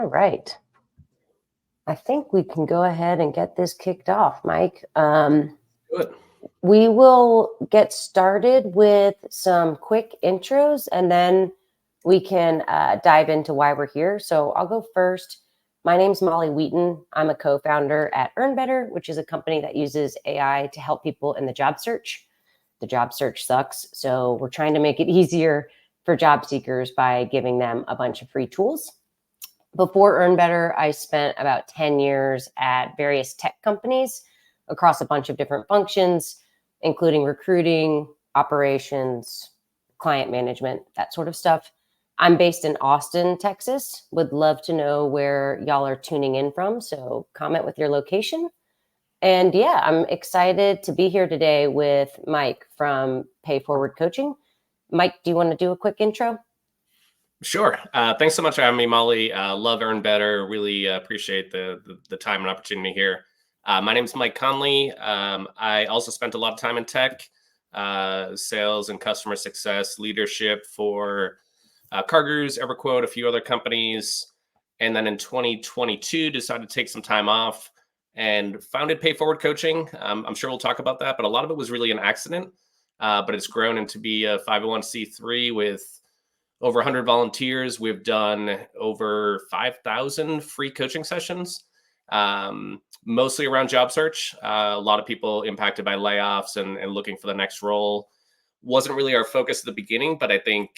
All right. I think we can go ahead and get this kicked off, Mike. Good. We will get started with some quick intros and then we can dive into why we're here. So I'll go first. My name's Molly Wheaton. I'm a co-founder at Earn Better, which is a company that uses AI to help people in the job search. The job search sucks, so we're trying to make it easier for job seekers by giving them a bunch of free tools. Before Earn Better, I spent about 10 years at various tech companies across a bunch of different functions, including recruiting, operations, client management, that sort of stuff. I'm based in Austin, Texas. Would love to know where y'all are tuning in from, so comment with your location. And yeah, I'm excited to be here today with Mike from Pay Forward Coaching. Mike, do you want to do a quick intro? Sure. Thanks so much for having me, Molly. Love Earn Better. Really appreciate the time and opportunity here. My name is Mike Conley. I also spent a lot of time in tech, sales and customer success leadership for CarGurus, EverQuote, a few other companies. And then in 2022, decided to take some time off and founded Pay Forward Coaching. I'm sure we'll talk about that, but a lot of it was really an accident. But it's grown into be a 501c3 with over 100 volunteers. We've done over 5,000 free coaching sessions, mostly around job search. A lot of people impacted by layoffs and looking for the next role. Wasn't really our focus at the beginning, but I think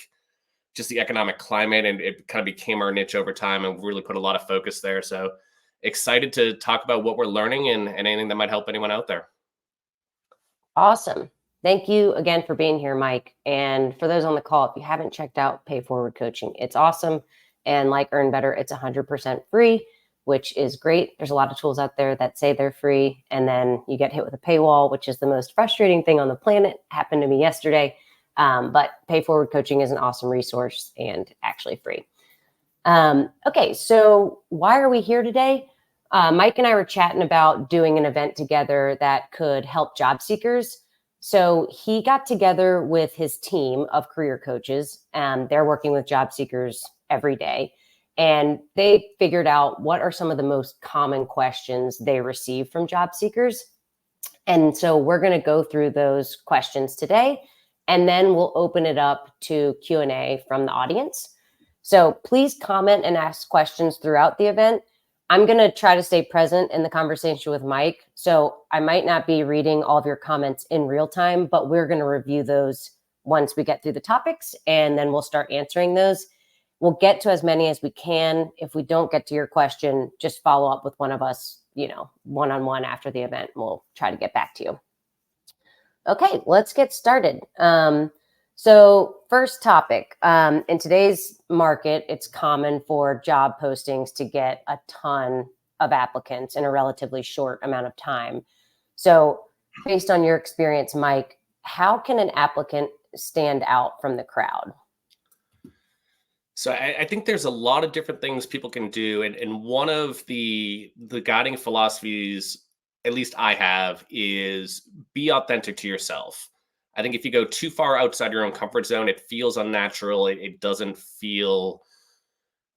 just the economic climate and it kind of became our niche over time and really put a lot of focus there. So excited to talk about what we're learning and anything that might help anyone out there. Awesome. Thank you again for being here, Mike. And for those on the call, if you haven't checked out Pay Forward Coaching, it's awesome. And like Earn Better, it's 100% free, which is great. There's a lot of tools out there that say they're free, and then you get hit with a paywall, which is the most frustrating thing on the planet. Happened to me yesterday. But Pay Forward Coaching is an awesome resource and actually free. Okay, so why are we here today? Mike and I were chatting about doing an event together that could help job seekers. So he got together with his team of career coaches, and they're working with job seekers every day. And they figured out what are some of the most common questions they receive from job seekers. And so we're going to go through those questions today, and then we'll open it up to Q&A from the audience. So please comment and ask questions throughout the event. I'm going to try to stay present in the conversation with Mike. So I might not be reading all of your comments in real time, but we're going to review those once we get through the topics, and then we'll start answering those. We'll get to as many as we can. If we don't get to your question, just follow up with one of us, one-on-one after the event. We'll try to get back to you. Okay, let's get started. So first topic, in today's market, it's common for job postings to get a ton of applicants in a relatively short amount of time. So based on your experience, Mike, how can an applicant stand out from the crowd? So I think there's a lot of different things people can do. And one of the guiding philosophies, at least I have, is be authentic to yourself. I think if you go too far outside your own comfort zone, it feels unnatural. It doesn't feel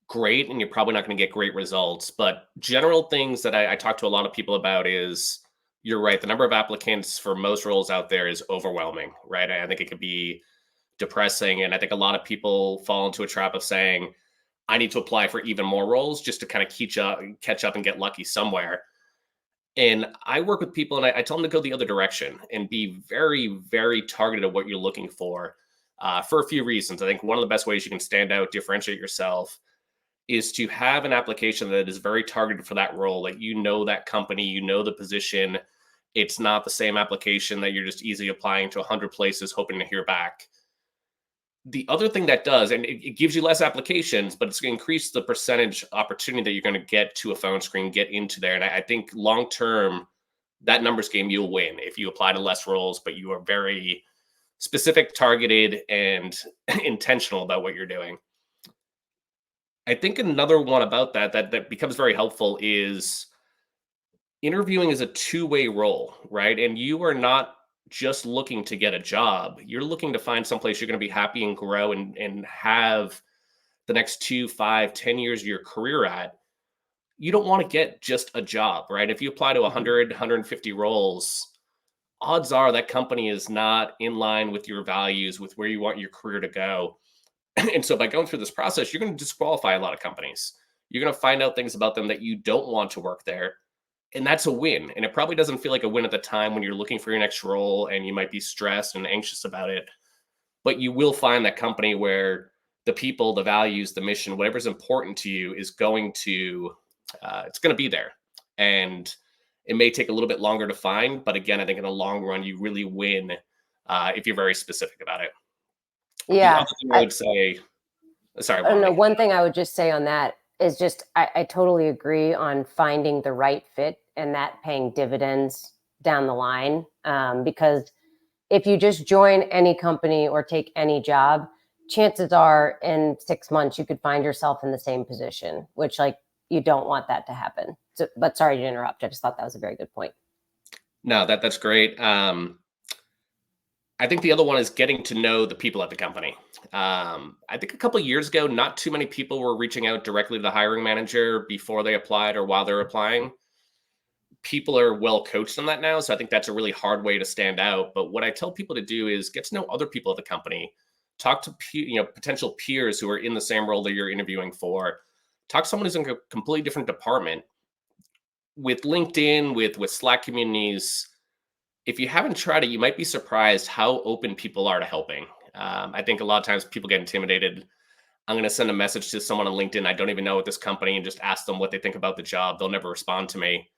great, and you're probably not going to get great results. But general things that I talk to a lot of people about is, you're right, the number of applicants for most roles out there is overwhelming, right? I think it could be depressing. And I think a lot of people fall into a trap of saying, I need to apply for even more roles just to kind of catch up and get lucky somewhere. And I work with people and I tell them to go the other direction and be very, very targeted at what you're looking for a few reasons. I think one of the best ways you can stand out, differentiate yourself, is to have an application that is very targeted for that role. Like, that company, the position. It's not the same application that you're just easily applying to 100 places hoping to hear back. The other thing that does, and it gives you less applications, but it's going to increase the percentage opportunity that you're going to get to a phone screen, get into there. And I think long-term, that numbers game, you'll win if you apply to less roles, but you are very specific, targeted, and intentional about what you're doing. I think another one about that becomes very helpful is interviewing is a two-way role, right? And you are not just looking to get a job. You're looking to find someplace you're going to be happy and grow and have the next 2, 5, 10 years of your career at, you don't want to get just a job, right? If you apply to Mhm. 100, 150 roles, odds are that company is not in line with your values, with where you want your career to go. And so by going through this process, you're going to disqualify a lot of companies. You're going to find out things about them that you don't want to work there. And that's a win. And it probably doesn't feel like a win at the time when you're looking for your next role and you might be stressed and anxious about it. But you will find that company where the people, the values, the mission, whatever's important to you is going to, it's going to be there. And it may take a little bit longer to find, but again, I think in the long run, you really win if you're very specific about it. The Yeah. other thing I would say, sorry, I don't know. Bonnie. One thing I would just say on that is just I totally agree on finding the right fit and that paying dividends down the line. Because if you just join any company or take any job, chances are in 6 months you could find yourself in the same position, which like you don't want that to happen. So, but sorry to interrupt. I just thought that was a very good point. No, that's great. I think the other one is getting to know the people at the company. I think a couple of years ago, not too many people were reaching out directly to the hiring manager before they applied or while they're applying. People are well coached on that now, so I think that's a really hard way to stand out. But what I tell people to do is get to know other people at the company, talk to potential peers who are in the same role that you're interviewing for, talk to someone who's in a completely different department. With LinkedIn, with Slack communities, if you haven't tried it, you might be surprised how open people are to helping. I think a lot of times people get intimidated. I'm going to send a message to someone on LinkedIn I don't even know at this company and just ask them what they think about the job. They'll never respond to me.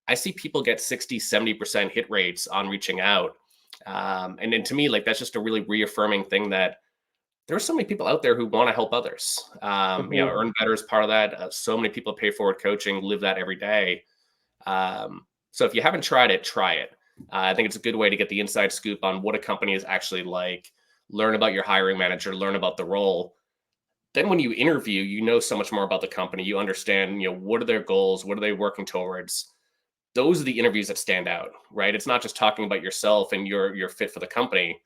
I see people get 60, 70% hit rates on reaching out. And then to me, like that's just a really reaffirming thing that there are so many people out there who want to help others. Mhm. Earn better is part of that. So many people pay forward coaching, live that every day. So if you haven't tried it, try it. I think it's a good way to get the inside scoop on what a company is actually like, learn about your hiring manager, learn about the role. Then when you interview, you know so much more about the company. You understand, what are their goals? What are they working towards? Those are the interviews that stand out, right? It's not just talking about yourself and your fit for the company,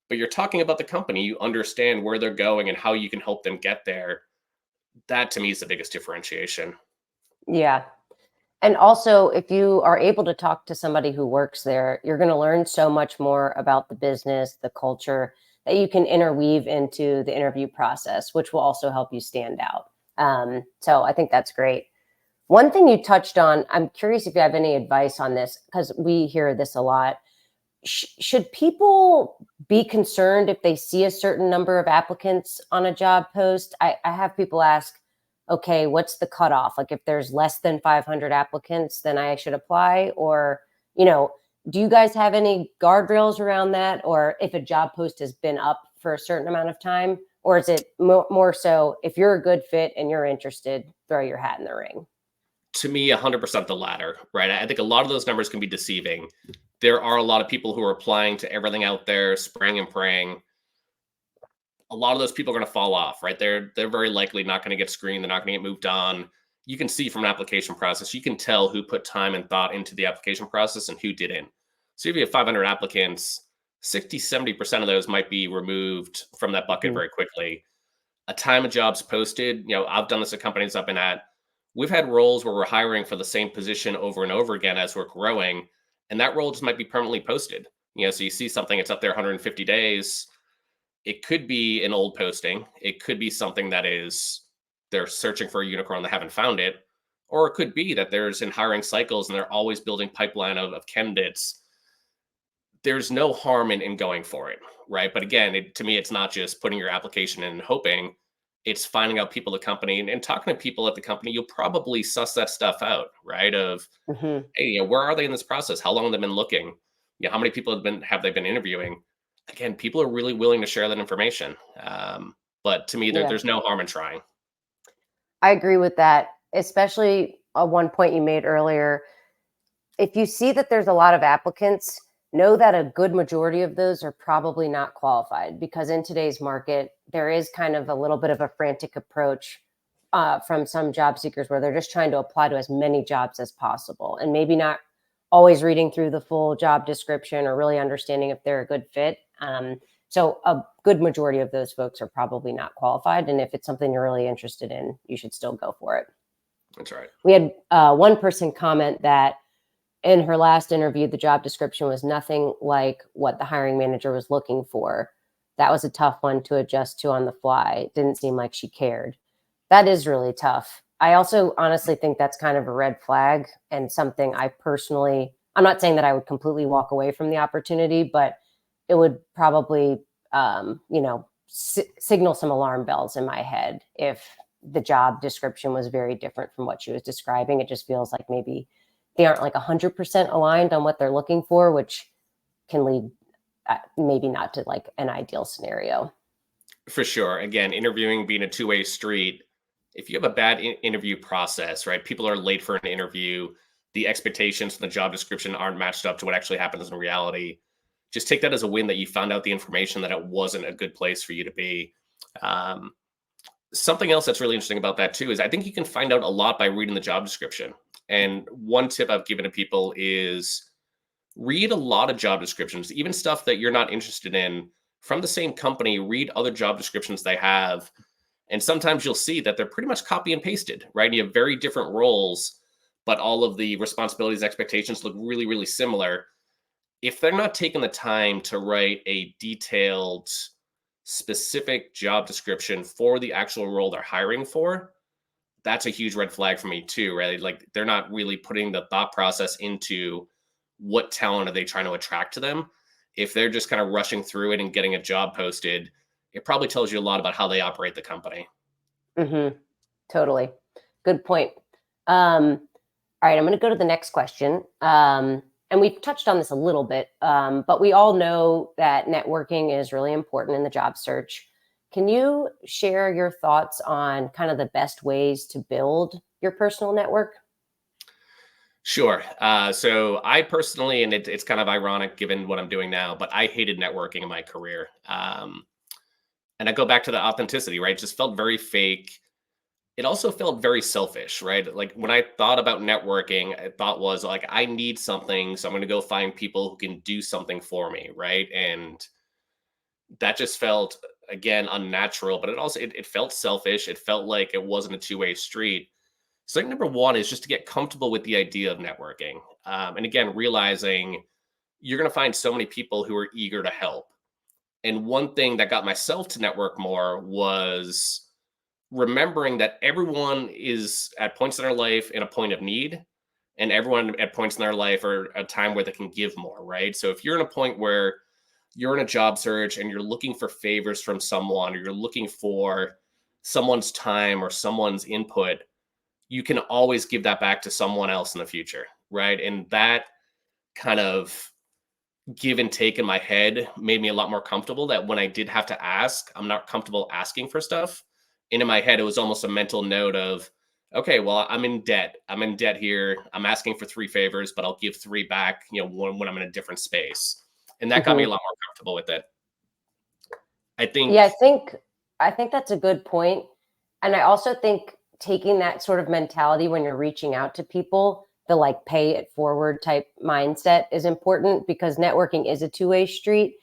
but you're talking about the company. You understand where they're going and how you can help them get there. That to me is the biggest differentiation. Yeah. And also, if you are able to talk to somebody who works there, you're going to learn so much more about the business, the culture that you can interweave into the interview process, which will also help you stand out. So I think that's great. One thing you touched on, I'm curious if you have any advice on this, because we hear this a lot. Should people be concerned if they see a certain number of applicants on a job post? I have people ask, okay, what's the cutoff? Like if there's less than 500 applicants, then I should apply? Or, you know, do you guys have any guardrails around that? Or if a job post has been up for a certain amount of time? Or is it more so if you're a good fit and you're interested, throw your hat in the ring? To me, 100% the latter, right? I think a lot of those numbers can be deceiving. There are a lot of people who are applying to everything out there, spraying and praying. A lot of those people are going to fall off, right? They're very likely not going to get screened. They're not going to get moved on. You can see from an application process, you can tell who put time and thought into the application process and who didn't. So if you have 500 applicants, 60, 70% of those might be removed from that bucket Mhm. very quickly. A time of jobs posted, I've done this at companies I've been at. We've had roles where we're hiring for the same position over and over again as we're growing, and that role just might be permanently posted. So you see something, it's up there 150 days. It could be an old posting. It could be something that is they're searching for a unicorn, they haven't found it. Or it could be that there's in hiring cycles and they're always building pipeline of candidates. There's no harm in going for it, right? But again, to me, it's not just putting your application in and hoping. It's finding out people at the company and talking to people at the company. You'll probably suss that stuff out, right? Of Mhm. hey, where are they in this process? How long have they been looking? How many people have they been interviewing? Again, people are really willing to share that information. But to me, Yeah. there's no harm in trying. I agree with that, especially one point you made earlier. If you see that there's a lot of applicants, know that a good majority of those are probably not qualified because in today's market, there is kind of a little bit of a frantic approach from some job seekers where they're just trying to apply to as many jobs as possible and maybe not always reading through the full job description or really understanding if they're a good fit. So a good majority of those folks are probably not qualified. And if it's something you're really interested in, you should still go for it. That's right. We had one person comment that in her last interview, the job description was nothing like what the hiring manager was looking for. That was a tough one to adjust to on the fly. It didn't seem like she cared. That is really tough. I also honestly think that's kind of a red flag and something I'm not saying that I would completely walk away from the opportunity, but it would probably, signal some alarm bells in my head if the job description was very different from what she was describing. It just feels like maybe they aren't like 100% aligned on what they're looking for, which can lead maybe not to like an ideal scenario. For sure. Again, interviewing being a two-way street. If you have a bad interview process, right? People are late for an interview. The expectations from the job description aren't matched up to what actually happens in reality. Just take that as a win that you found out the information that it wasn't a good place for you to be. Um, Something else that's really interesting about that too is I think you can find out a lot by reading the job description. And one tip I've given to people is read a lot of job descriptions, even stuff that you're not interested in from the same company. Read other job descriptions they have. And sometimes you'll see that they're pretty much copy and pasted, right? You have very different roles, but all of the responsibilities, expectations look really, really similar. If they're not taking the time to write a detailed, specific job description for the actual role they're hiring for, that's a huge red flag for me too, right? Like they're not really putting the thought process into what talent are they trying to attract to them. If they're just kind of rushing through it and getting a job posted, it probably tells you a lot about how they operate the company. Mm-hmm. Totally. Good point. All right, I'm going to go to the next question. And we've touched on this a little bit, but we all know that networking is really important in the job search. Can you share your thoughts on kind of the best ways to build your personal network? Sure. So I personally, and it's kind of ironic given what I'm doing now, but I hated networking in my career. And I go back to the authenticity, right? It just felt very fake. It also felt very selfish, right? Like when I thought about networking, I thought was like, I need something. So I'm going to go find people who can do something for me, right? And that just felt, again, unnatural, but it felt selfish. It felt like it wasn't a two-way street. So I think number one is just to get comfortable with the idea of networking. And again, realizing you're going to find so many people who are eager to help. And one thing that got myself to network more was remembering that everyone is at points in their life in a point of need, and everyone at points in their life are a time where they can give more, right? So if you're in a point where you're in a job search and you're looking for favors from someone, or you're looking for someone's time or someone's input, you can always give that back to someone else in the future, right? And that kind of give and take in my head made me a lot more comfortable that when I did have to ask, I'm not comfortable asking for stuff. And in my head, it was almost a mental note of, okay, well, I'm in debt. I'm in debt here. I'm asking for three favors, but I'll give three back, when I'm in a different space. And that got me a Mhm. lot more comfortable with it. I Yeah, think, I think that's a good point. And I also think taking that sort of mentality when you're reaching out to people, the like pay it forward type mindset is important because networking is a two-way street.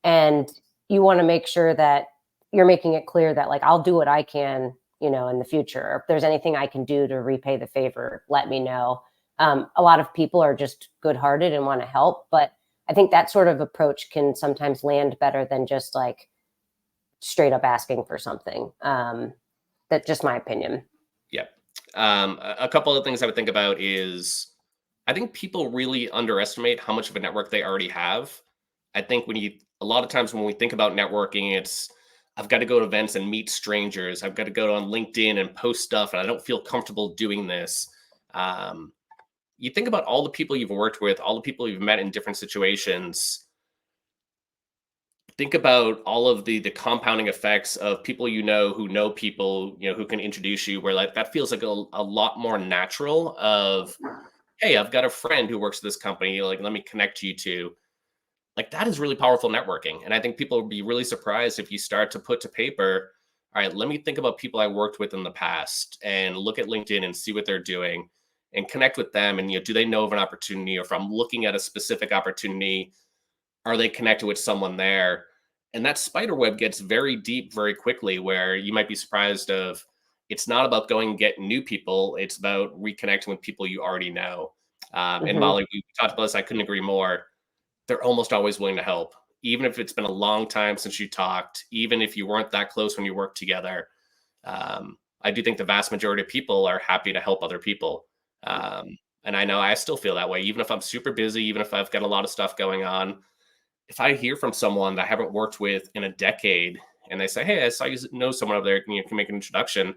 And you want to make sure that you're making it clear that like I'll do what I can, in the future. If there's anything I can do to repay the favor, let me know. A lot of people are just good-hearted and want to help, but I think that sort of approach can sometimes land better than just like straight up asking for something. That's just my opinion. yeah. A couple of things I would think about is I think people really underestimate how much of a network they already have. I think a lot of times when we think about networking, it's, I've got to go to events and meet strangers. I've got to go on LinkedIn and post stuff, and I don't feel comfortable doing this. Um, you think about all the people you've worked with, all the people you've met in different situations. Think about all of the compounding effects of people who know people who can introduce you. Where like that feels like a lot more natural. Of hey, I've got a friend who works at this company. Like, let me connect you to. Like that is really powerful networking, and I think people would be really surprised if you start to put to paper. All right, let me think about people I worked with in the past, and look at LinkedIn and see what they're doing, and connect with them. And do they know of an opportunity, or if I'm looking at a specific opportunity, are they connected with someone there? And that spider web gets very deep very quickly, where you might be surprised of, it's not about going and get new people. It's about reconnecting with people you already know. And Hmm. Molly, we talked about this. I couldn't agree more. They're almost always willing to help, even if it's been a long time since you talked, even if you weren't that close when you worked together. I do think the vast majority of people are happy to help other people. Um, and I know I still feel that way, even if I'm super busy, even if I've got a lot of stuff going on. If I hear from someone that I haven't worked with in a decade and they say, "Hey, I saw you know someone over there, can make an introduction?"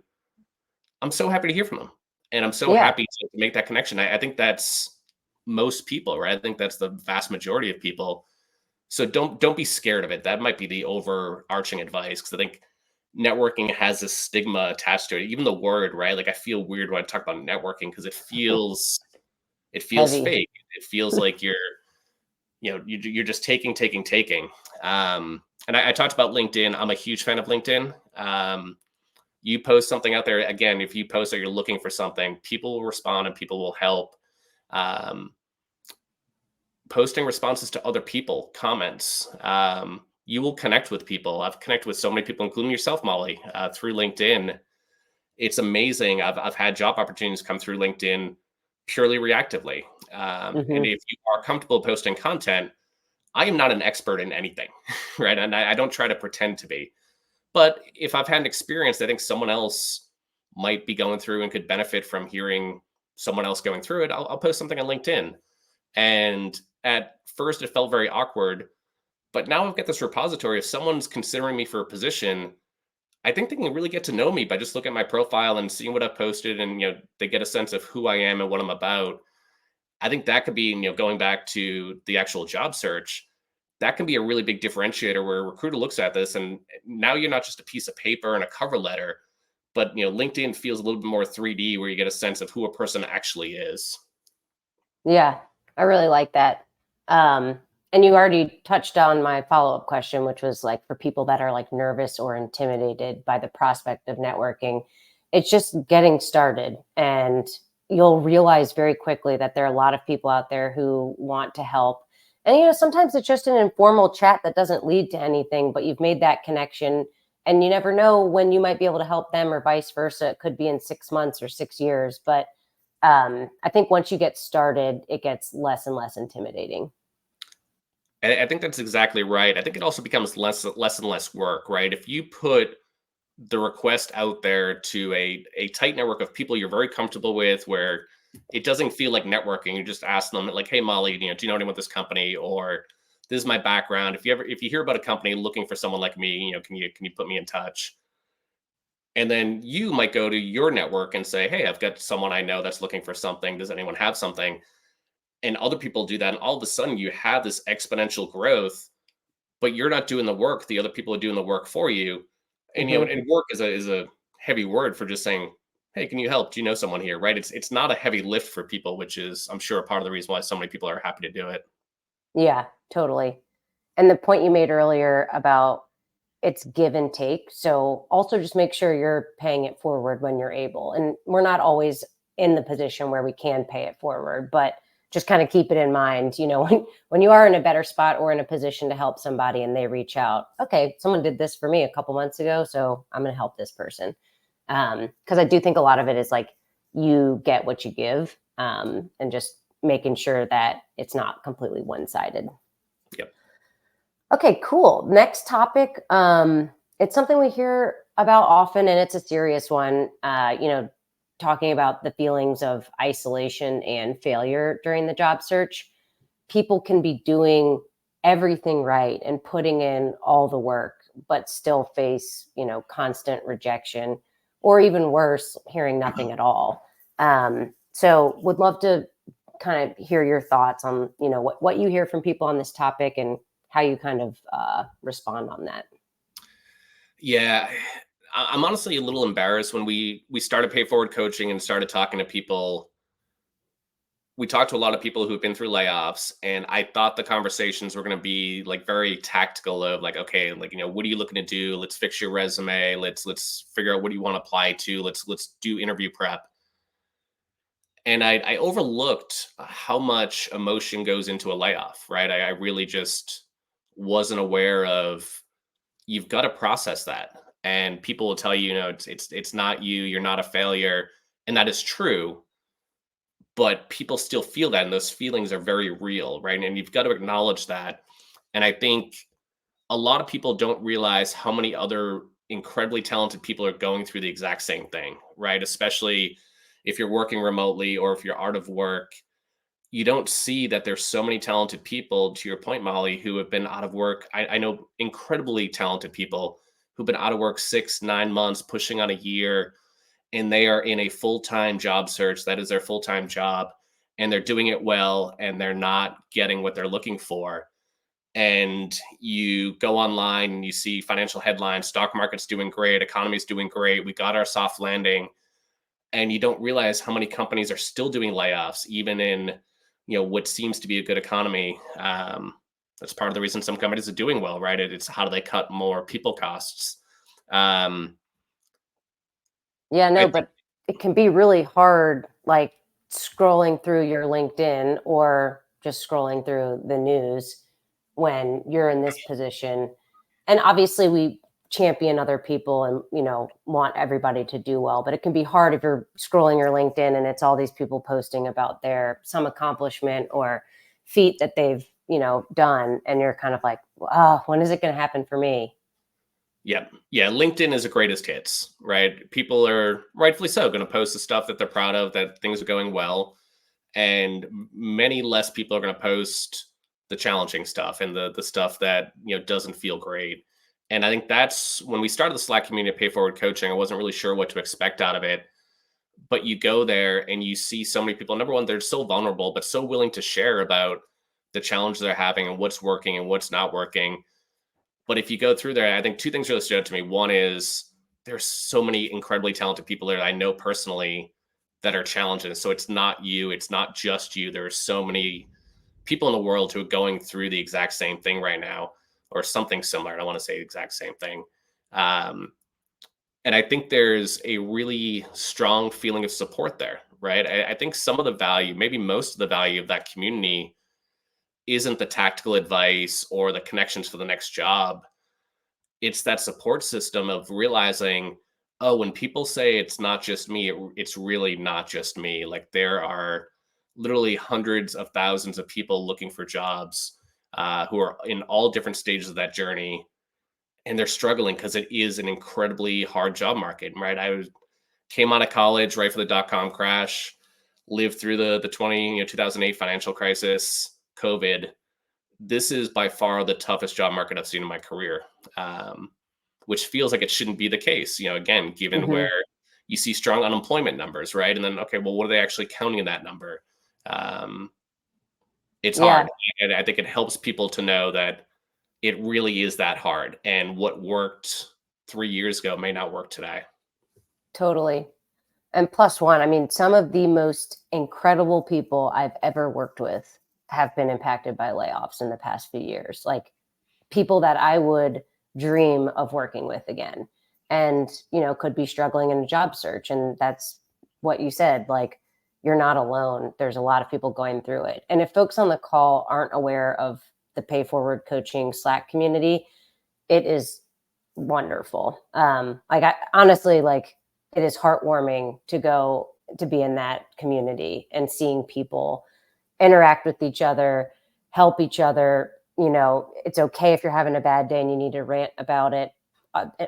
I'm so happy to hear from them. And I'm so Yeah. happy to make that connection. I think that's most people, right? I think that's the vast majority of people. So don't be scared of it. That might be the overarching advice, because I think networking has a stigma attached to it. Even the word, right? Like, I feel weird when I talk about networking, because it feels Heavy. fake. It feels like you're just taking. And I talked about LinkedIn. I'm a huge fan of LinkedIn. You post something out there, again, if you post that you're looking for something, people will respond and people will help. Um, Posting responses to other people, comments. You will connect with people. I've connected with so many people, including yourself, Molly, through LinkedIn. It's amazing. I've had job opportunities come through LinkedIn purely reactively. And Hmm. if you are comfortable posting content, I am not an expert in anything, right? And I don't try to pretend to be. But if I've had an experience, I think someone else might be going through and could benefit from hearing someone else going through it, I'll post something on LinkedIn. And at first, it felt very awkward. But now I've got this repository. If someone's considering me for a position, I think they can really get to know me by just looking at my profile and seeing what I've posted, and they get a sense of who I am and what I'm about. I think that could be, going back to the actual job search, that can be a really big differentiator, where a recruiter looks at this and now you're not just a piece of paper and a cover letter, but LinkedIn feels a little bit more 3D, where you get a sense of who a person actually is. Yeah, I really like that. Um, and you already touched on my follow-up question, which was like for people that are like nervous or intimidated by the prospect of networking, it's just getting started. And you'll realize very quickly that there are a lot of people out there who want to help. And sometimes it's just an informal chat that doesn't lead to anything, but you've made that connection. And you never know when you might be able to help them or vice versa. It could be in 6 months or 6 years, but I think once you get started, it gets less and less intimidating. I think that's exactly right. I think it also becomes less and less work, right? If you put the request out there to a tight network of people you're very comfortable with, where it doesn't feel like networking. You just ask them, like, "Hey, Molly, do you know anyone with this company?" Or, "This is my background. If you hear about a company looking for someone like me, can you put me in touch?" And then you might go to your network and say, "Hey, I've got someone I know that's looking for something. Does anyone have something?" And other people do that, and all of a sudden you have this exponential growth, but you're not doing the work. The other people are doing the work for you. And Hmm. and work is a heavy word for just saying, "Hey, can you help? Do you know someone here?" Right? It's not a heavy lift for people, which is, I'm sure, a part of the reason why so many people are happy to do it. Yeah, totally. And the point you made earlier about it's give and take. So also just make sure you're paying it forward when you're able. And we're not always in the position where we can pay it forward, but just kind of keep it in mind, when you are in a better spot or in a position to help somebody and they reach out, okay, someone did this for me a couple months ago, so I'm going to help this person. Because I do think a lot of it is like you get what you give, and just making sure that it's not completely one-sided. Yep. Okay, cool. Next topic. It's something we hear about often, and it's a serious one. Talking about the feelings of isolation and failure during the job search. People can be doing everything right and putting in all the work, but still face, constant rejection, or even worse, hearing nothing at all. So, would love to kind of hear your thoughts on, what you hear from people on this topic and how you kind of respond on that. Yeah. I'm honestly a little embarrassed. When we started pay forward coaching and started talking to people, we talked to a lot of people who've been through layoffs, and I thought the conversations were going to be like very tactical, of like, okay, like, what are you looking to do? Let's fix your resume. Let's figure out what do you want to apply to. Let's do interview prep. And I overlooked how much emotion goes into a layoff, right? I really just wasn't aware of you've got to process that. And people will tell you, you know, it's not you, you're not a failure, and that is true. But people still feel that, and those feelings are very real, right? And you've got to acknowledge that. And I think a lot of people don't realize how many other incredibly talented people are going through the exact same thing, right? Especially if you're working remotely or if you're out of work, you don't see that there's so many talented people, to your point, Molly, who have been out of work. I know incredibly talented people who've been out of work 6, 9 months, pushing on a year, and they are in a full-time job search. That is their full-time job, and they're doing it well, and they're not getting what they're looking for. And you go online and you see financial headlines, stock market's doing great, economy's doing great, we got our soft landing, and you don't realize how many companies are still doing layoffs even in, you know, what seems to be a good economy. That's part of the reason some companies are doing well, right? It's how do they cut more people costs. um, Yeah, I no, think, but it can be really hard, like scrolling through your LinkedIn or just scrolling through the news when you're in this position. And obviously, we champion other people and, want everybody to do well. But it can be hard if you're scrolling your LinkedIn and it's all these people posting about their some accomplishment or feat that they've, done. And you're kind of like, oh, when is it going to happen for me? yeah, LinkedIn is a greatest hits, right? People are rightfully so going to post the stuff that they're proud of, that things are going well, and many less people are going to post the challenging stuff and the stuff that, you know, doesn't feel great. And I think that's when we started the Slack community of Pay Forward Coaching. I wasn't really sure what to expect out of it, but you go there and you see so many people. Number one, they're so vulnerable but so willing to share about the challenges they're having and what's working and what's not working. But if you go through there, I think two things really stood out to me. One is there's so many incredibly talented people there that I know personally that are challenging. So it's not you, it's not just you. There are so many people in the world who are going through the exact same thing right now, or something similar. I don't want to say the exact same thing. Um, and I think there's a really strong feeling of support there, right? I think some of the value, maybe most of the value of that community isn't the tactical advice or the connections for the next job. It's that support system of realizing, oh, when people say it's not just me, it's really not just me. Like there are literally hundreds of thousands of people looking for jobs, who are in all different stages of that journey, and they're struggling because it is an incredibly hard job market. Right, came out of college right for the dot-com crash, lived through the 2008 financial crisis, COVID. This is by far the toughest job market I've seen in my career, um, which feels like it shouldn't be the case. You know, again, given Hmm. where you see strong unemployment numbers, right? And then, okay, well, what are they actually counting in that number? Um, it's Yeah, hard, and I think it helps people to know that it really is that hard, and what worked 3 years ago may not work today. totally. And plus one, I mean, some of the most incredible people I've ever worked with have been impacted by layoffs in the past few years. Like people that I would dream of working with again and, could be struggling in a job search. And that's what you said. Like, you're not alone. There's a lot of people going through it. And if folks on the call aren't aware of the Pay Forward Coaching Slack community, it is wonderful. Like I honestly like it is heartwarming to go to be in that community and seeing people interact with each other, help each other. It's okay if you're having a bad day and you need to rant about it.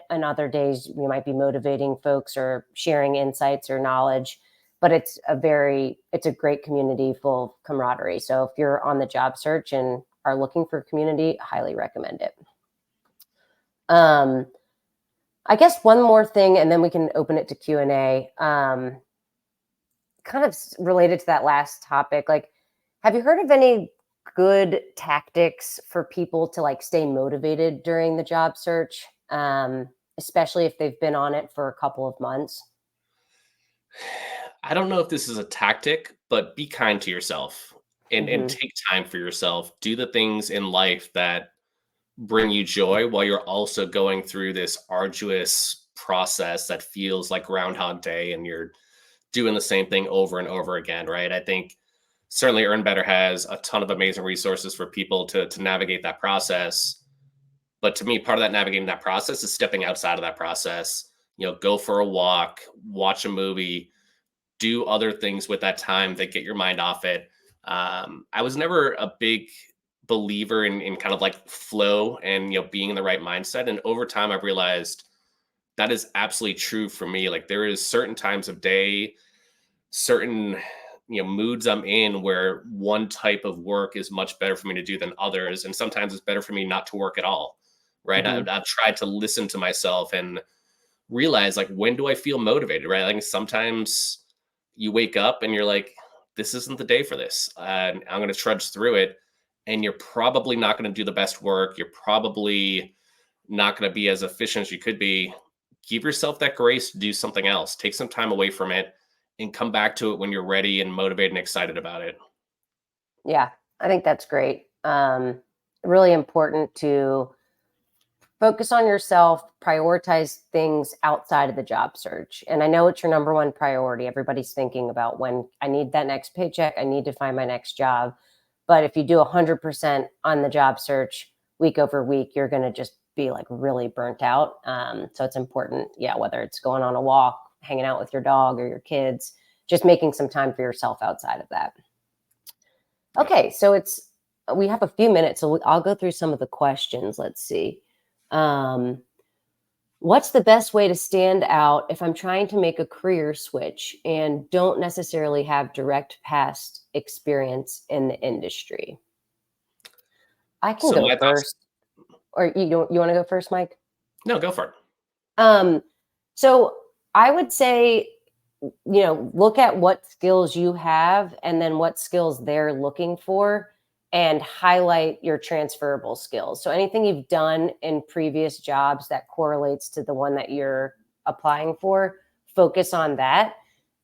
And other days you might be motivating folks or sharing insights or knowledge. But it's a great community full of camaraderie. So if you're on the job search and are looking for a community, highly recommend it. Um, I guess one more thing, and then we can open it to Q&A. Kind of related to that last topic, like, have you heard of any good tactics for people to like stay motivated during the job search, especially if they've been on it for a couple of months? I don't know if this is a tactic, but be kind to yourself, and Hmm. take time for yourself. Do the things in life that bring you joy while you're also going through this arduous process that feels like Groundhog Day, and you're doing the same thing over and over again, right? I think certainly Earn Better has a ton of amazing resources for people to navigate that process. But to me, part of that navigating that process is stepping outside of that process. Go for a walk, watch a movie, do other things with that time that get your mind off it. I was never a big believer in kind of like flow and being in the right mindset. And over time, I've realized that is absolutely true for me. Like there is certain times of day, certain moods I'm in where one type of work is much better for me to do than others, and sometimes it's better for me not to work at all. Right? Hmm. I've tried to listen to myself and realize like when do I feel motivated, right? Like sometimes you wake up and you're like, this isn't the day for this. And I'm going to trudge through it. And you're probably not going to do the best work. You're probably not going to be as efficient as you could be. Give yourself that grace to do something else. Take some time away from it and come back to it when you're ready and motivated and excited about it. Yeah, I think that's great. Really important to focus on yourself, prioritize things outside of the job search. And I know it's your number one priority. Everybody's thinking about when I need that next paycheck, I need to find my next job. But if you do 100% on the job search week over week, you're going to just be like really burnt out. So it's important, yeah, whether it's going on a walk, hanging out with your dog or your kids, just making some time for yourself outside of that. Yeah. Okay, so we have a few minutes, so I'll go through some of the questions. Let's see. Um, what's the best way to stand out if I'm trying to make a career switch and don't necessarily have direct past experience in the industry? I can So go my thoughts, first, or you want to go first, Mike? no, go for it. Um, so I would say, look at what skills you have and then what skills they're looking for and highlight your transferable skills. So anything you've done in previous jobs that correlates to the one that you're applying for, focus on that.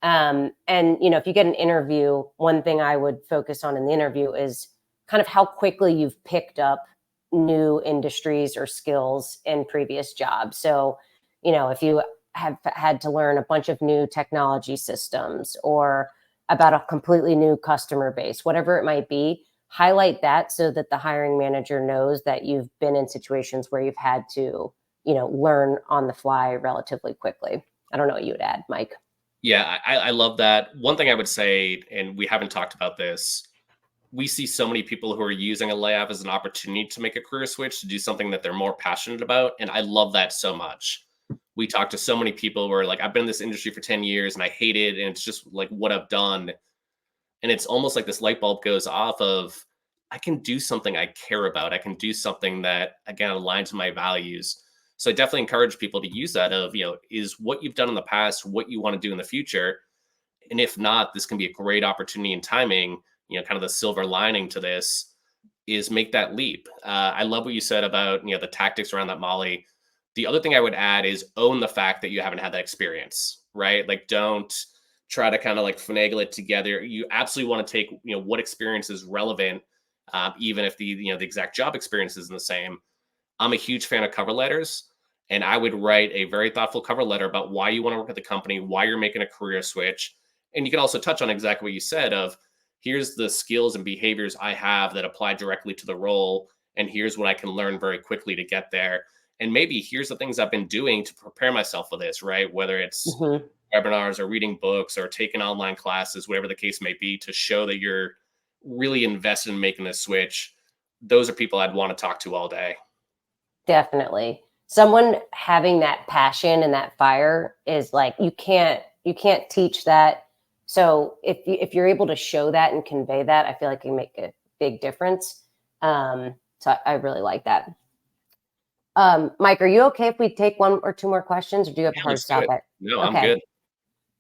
And if you get an interview, one thing I would focus on in the interview is kind of how quickly you've picked up new industries or skills in previous jobs. So, if you have had to learn a bunch of new technology systems or about a completely new customer base, whatever it might be, highlight that so that the hiring manager knows that you've been in situations where you've had to, learn on the fly relatively quickly. I don't know what you would add, Mike. Yeah, I love that. One thing I would say, and we haven't talked about this, we see so many people who are using a layoff as an opportunity to make a career switch to do something that they're more passionate about. And I love that so much. We talk to so many people where like, I've been in this industry for 10 years and I hate it. And it's just like what I've done. And it's almost like this light bulb goes off of, I can do something I care about. I can do something that, again, aligns with my values. So I definitely encourage people to use that of, is what you've done in the past, what you want to do in the future. And if not, this can be a great opportunity and timing, kind of the silver lining to this is make that leap. I love what you said about, the tactics around that, Molly. The other thing I would add is own the fact that you haven't had that experience, right? Like don't try to kind of like finagle it together. You absolutely want to take, what experience is relevant, even if the exact job experience isn't the same. I'm a huge fan of cover letters. And I would write a very thoughtful cover letter about why you want to work at the company, why you're making a career switch. And you can also touch on exactly what you said of here's the skills and behaviors I have that apply directly to the role. And here's what I can learn very quickly to get there. And maybe here's the things I've been doing to prepare myself for this, right? Whether it's Hmm. webinars or reading books or taking online classes, whatever the case may be, to show that you're really invested in making this switch. Those are people I'd want to talk to all day. Definitely. Someone having that passion and that fire is like you can't teach that. So if you're able to show that and convey that, I feel like you make a big difference. So I really like that. Mike, are you okay if we take one or two more questions, or do you have a Yeah, hard let's do stop it. at? No, I'm Okay. good.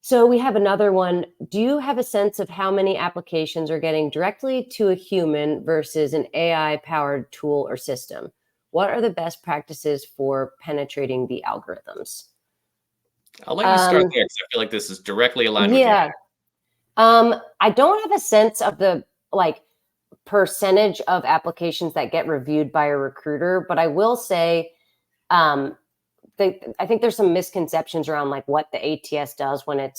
So we have another one. Do you have a sense of how many applications are getting directly to a human versus an AI powered tool or system? What are the best practices for penetrating the algorithms? I'll let you start Um, there because I feel like this is directly aligned with you. yeah. I don't have a sense of the like percentage of applications that get reviewed by a recruiter, but I will say um, I think there's some misconceptions around like what the ATS does when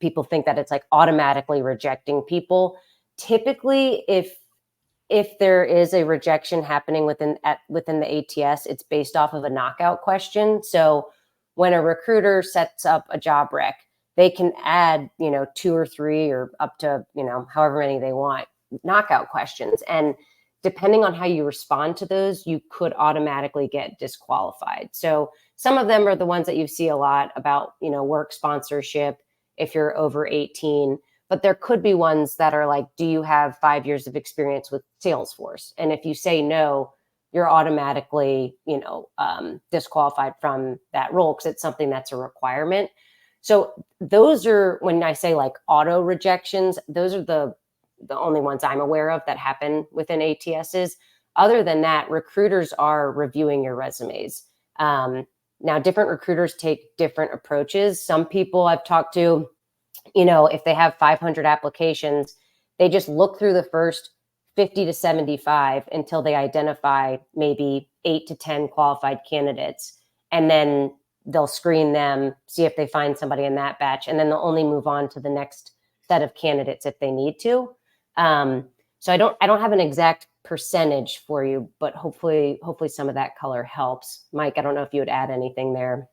people think that it's like automatically rejecting people. Typically, if if there is a rejection happening within the ATS, it's based off of a knockout question. So when a recruiter sets up a job rec, they can add, 2 or 3 or up to, however many they want knockout questions. And depending on how you respond to those, you could automatically get disqualified. So some of them are the ones that you see a lot about, work sponsorship if you're over 18. But there could be ones that are like, do you have 5 years of experience with Salesforce? And if you say no, you're automatically, disqualified from that role because it's something that's a requirement. So those are, when I say like auto rejections, those are the only ones I'm aware of that happen within ATSs. Other than that, recruiters are reviewing your resumes. Now, different recruiters take different approaches. Some people I've talked to, if they have 500 applications, they just look through the first 50 to 75 until they identify maybe 8 to 10 qualified candidates. And then they'll screen them, see if they find somebody in that batch, and then they'll only move on to the next set of candidates if they need to. So I don't have an exact percentage for you, but hopefully some of that color helps. Mike, I don't know if you would add anything there.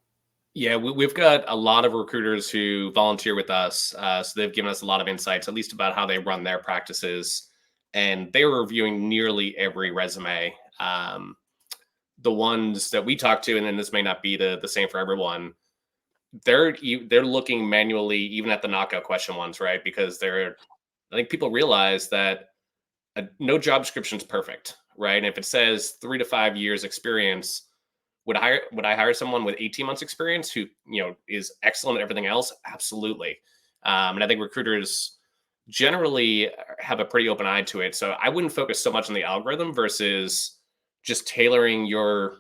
Yeah, we've got a lot of recruiters who volunteer with us. So they've given us a lot of insights, at least about how they run their practices. And they were reviewing nearly every resume. The ones that we talk to, and then this may not be the same for everyone, they're looking manually even at the knockout question ones, right? Because I think people realize that no job description is perfect, right? And if it says 3 to 5 years experience, would I hire someone with 18 months experience who, is excellent at everything else? Absolutely. And I think recruiters generally have a pretty open eye to it. So I wouldn't focus so much on the algorithm versus just tailoring your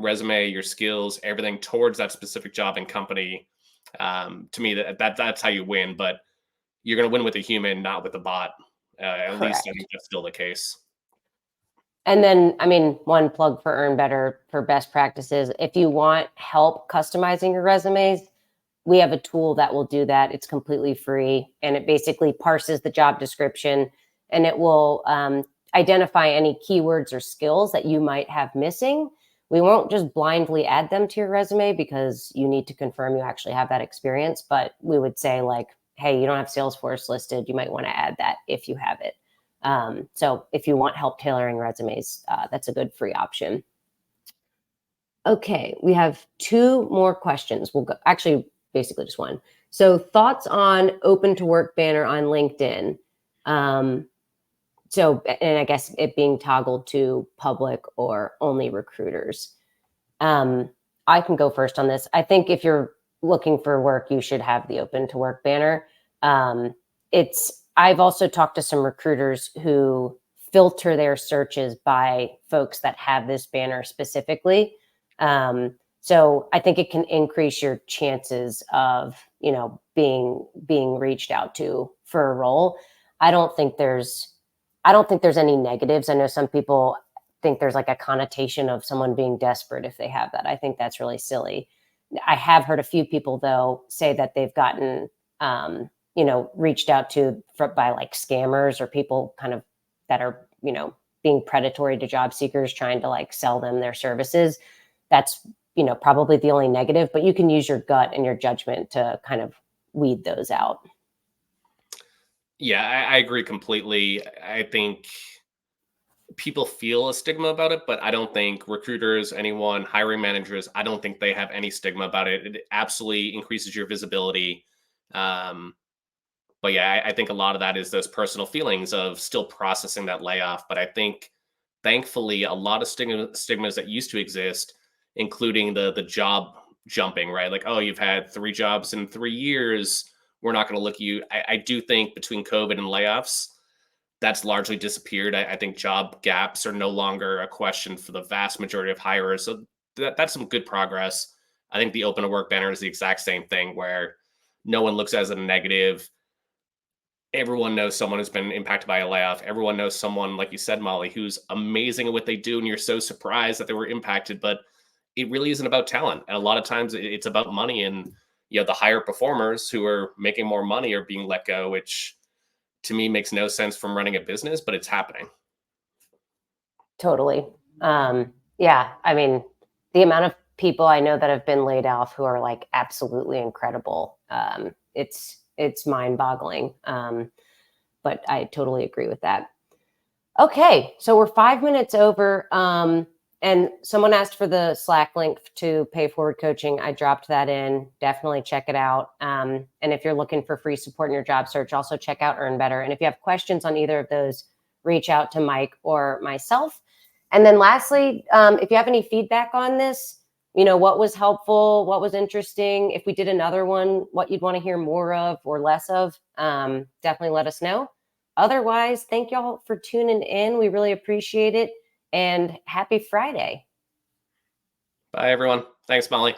resume, your skills, everything towards that specific job and company. To me, that's how you win. But you're going to win with a human, not with a bot. At least I think that's still the case. And then, one plug for Earn Better for best practices. If you want help customizing your resumes, we have a tool that will do that. It's completely free, and it basically parses the job description, and it will identify any keywords or skills that you might have missing. We won't just blindly add them to your resume because you need to confirm you actually have that experience. But we would say like, hey, you don't have Salesforce listed. You might want to add that if you have it. So if you want help tailoring resumes, that's a good free option. Okay, we have 2 more questions. We'll go, actually, basically just one. So thoughts on open to work banner on LinkedIn. So, and I guess it being toggled to public or only recruiters. I can go first on this. I think if you're looking for work, you should have the open to work banner. I've also talked to some recruiters who filter their searches by folks that have this banner specifically. So I think it can increase your chances of, being reached out to for a role. I don't think there's any negatives. I know some people think there's like a connotation of someone being desperate if they have that. I think that's really silly. I have heard a few people though say that they've gotten, reached out to by like scammers or people kind of that are, being predatory to job seekers trying to like sell them their services. That's, probably the only negative, but you can use your gut and your judgment to kind of weed those out. Yeah, I agree completely. I think people feel a stigma about it, but I don't think recruiters, anyone, hiring managers, I don't think they have any stigma about it. It absolutely increases your visibility. But yeah, I think a lot of that is those personal feelings of still processing that layoff. But I think thankfully a lot of stigmas that used to exist, including the job jumping, right? Like, oh, you've had 3 jobs in 3 years. We're not going to look at you. I do think between COVID and layoffs, that's largely disappeared. I think job gaps are no longer a question for the vast majority of hirers. So that's some good progress. I think the open to work banner is the exact same thing where no one looks as a negative. Everyone knows someone who's been impacted by a layoff. Everyone knows someone, like you said, Molly, who's amazing at what they do, and you're so surprised that they were impacted. But it really isn't about talent, and a lot of times it's about money. And the higher performers who are making more money are being let go, which to me makes no sense from running a business, but it's happening. Totally. Yeah, I mean, the amount of people I know that have been laid off who are like absolutely incredible. It's mind-boggling. But I totally agree with that. Okay, so we're 5 minutes over. And someone asked for the Slack link to pay forward coaching. I dropped that in. Definitely check it out. And if you're looking for free support in your job search, also check out Earn Better. And if you have questions on either of those, reach out to Mike or myself. And then lastly, if you have any feedback on this, what was helpful, what was interesting, if we did another one, what you'd want to hear more of or less of, definitely let us know. Otherwise, thank y'all for tuning in. We really appreciate it. And happy Friday. Bye, everyone. Thanks, Molly.